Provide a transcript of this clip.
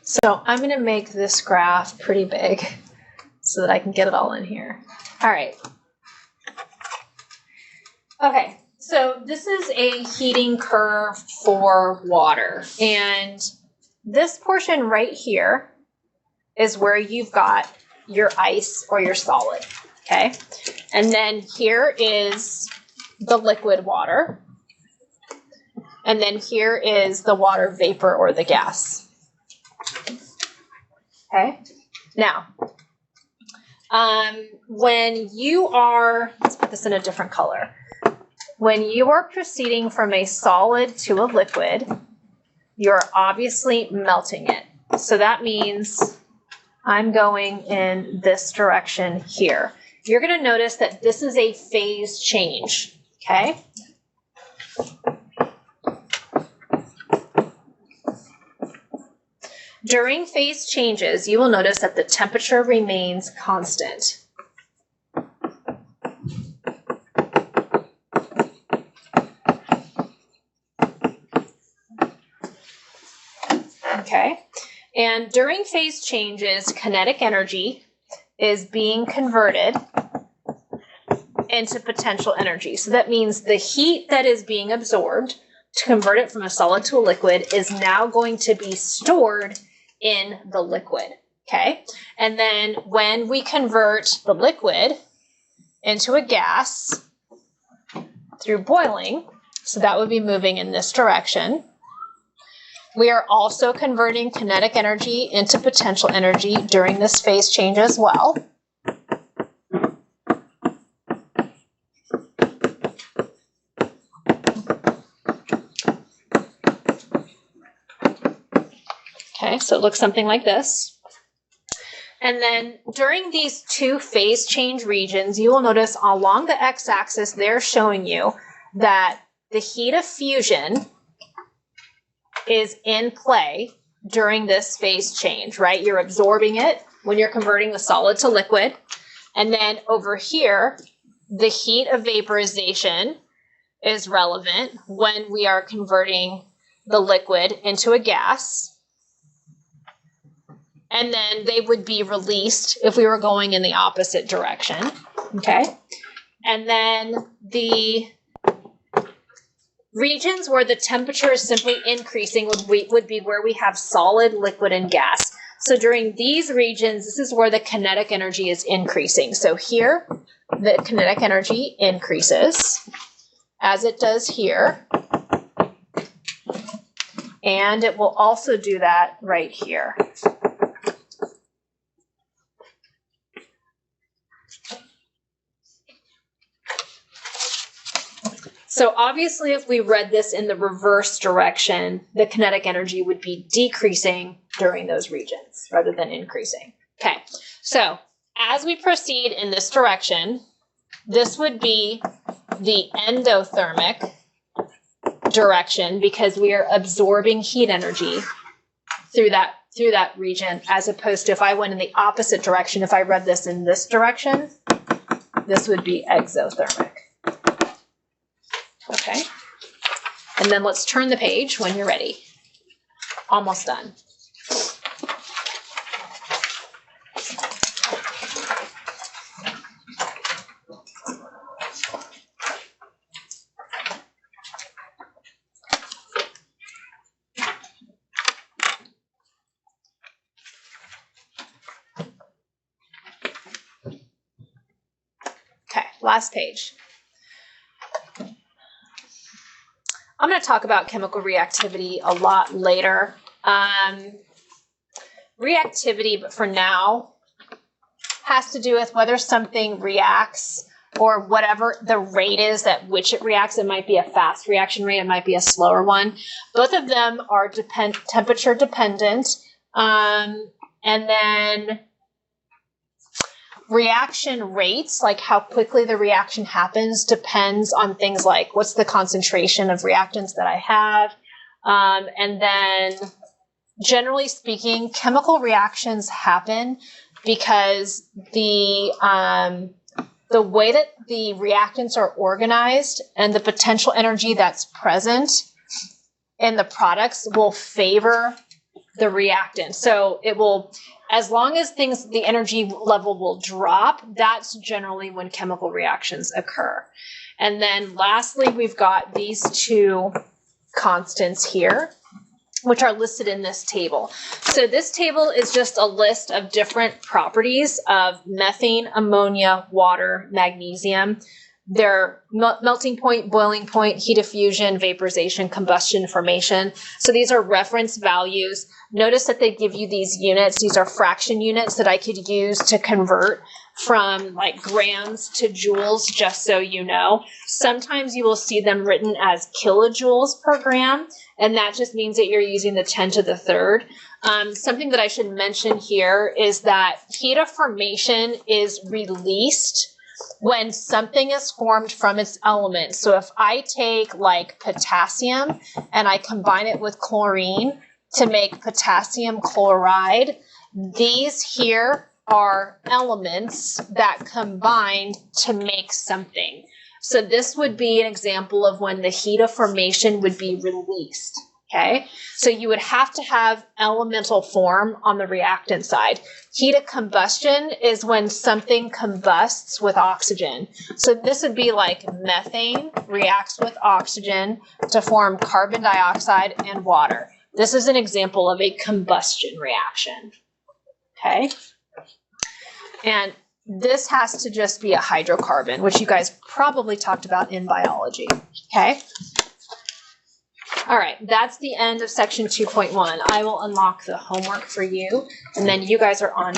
So I'm going to make this graph pretty big so that I can get it all in here. All right. Okay, so this is a heating curve for water. And this portion right here is where you've got your ice or your solid, okay? And then here is the liquid water. And then here is the water vapor or the gas. Okay, now, when you are, let's put this in a different color. When you are proceeding from a solid to a liquid, you're obviously melting it. So that means I'm going in this direction here. You're going to notice that this is a phase change, okay? During phase changes, you will notice that the temperature remains constant. Okay, and during phase changes, kinetic energy is being converted into potential energy. So that means the heat that is being absorbed to convert it from a solid to a liquid is now going to be stored in the liquid, okay? And then when we convert the liquid into a gas through boiling, so that would be moving in this direction, we are also converting kinetic energy into potential energy during this phase change as well. Okay, so it looks something like this. And then during these two phase change regions, you will notice along the x-axis, they're showing you that the heat of fusion is in play during this phase change, right? You're absorbing it when you're converting the solid to liquid. And then over here, the heat of vaporization is relevant when we are converting the liquid into a gas. And then they would be released if we were going in the opposite direction, okay? And then the regions where the temperature is simply increasing would be where we have solid, liquid, and gas. So during these regions, this is where the kinetic energy is increasing. So here, the kinetic energy increases, as it does here. And it will also do that right here. So obviously, if we read this in the reverse direction, the kinetic energy would be decreasing during those regions rather than increasing. Okay, so as we proceed in this direction, this would be the endothermic direction because we are absorbing heat energy through that region, as opposed to if I went in the opposite direction, if I read this in this direction, this would be exothermic. Okay, and then let's turn the page when you're ready. Almost done. Okay, last page. I'm going to talk about chemical reactivity a lot later. Reactivity, but for now, has to do with whether something reacts or whatever the rate is at which it reacts. It might be a fast reaction rate, it might be a slower one. Both of them are temperature dependent. And then reaction rates, like how quickly the reaction happens, depends on things like what's the concentration of reactants that I have. And then generally speaking, chemical reactions happen because the way that the reactants are organized and the potential energy that's present in the products will favor the reactant. So it will, as long as the energy level will drop, that's generally when chemical reactions occur. And then lastly, we've got these two constants here, which are listed in this table. So this table is just a list of different properties of methane, ammonia, water, magnesium. Their melting point, boiling point, heat of fusion, vaporization, combustion, formation. So these are reference values. Notice that they give you these units. These are fraction units that I could use to convert from like grams to joules, just so you know. Sometimes you will see them written as kilojoules per gram, and that just means that you're using the 10 to the third. Something that I should mention here is that heat of formation is released when something is formed from its elements. So if I take like potassium and I combine it with chlorine to make potassium chloride, these here are elements that combine to make something. So this would be an example of when the heat of formation would be released. Okay, so you would have to have elemental form on the reactant side. Heat of combustion is when something combusts with oxygen. So this would be like methane reacts with oxygen to form carbon dioxide and water. This is an example of a combustion reaction. Okay, and this has to just be a hydrocarbon, which you guys probably talked about in biology. Okay. All right, that's the end of section 2.1. I will unlock the homework for you, and then you guys are on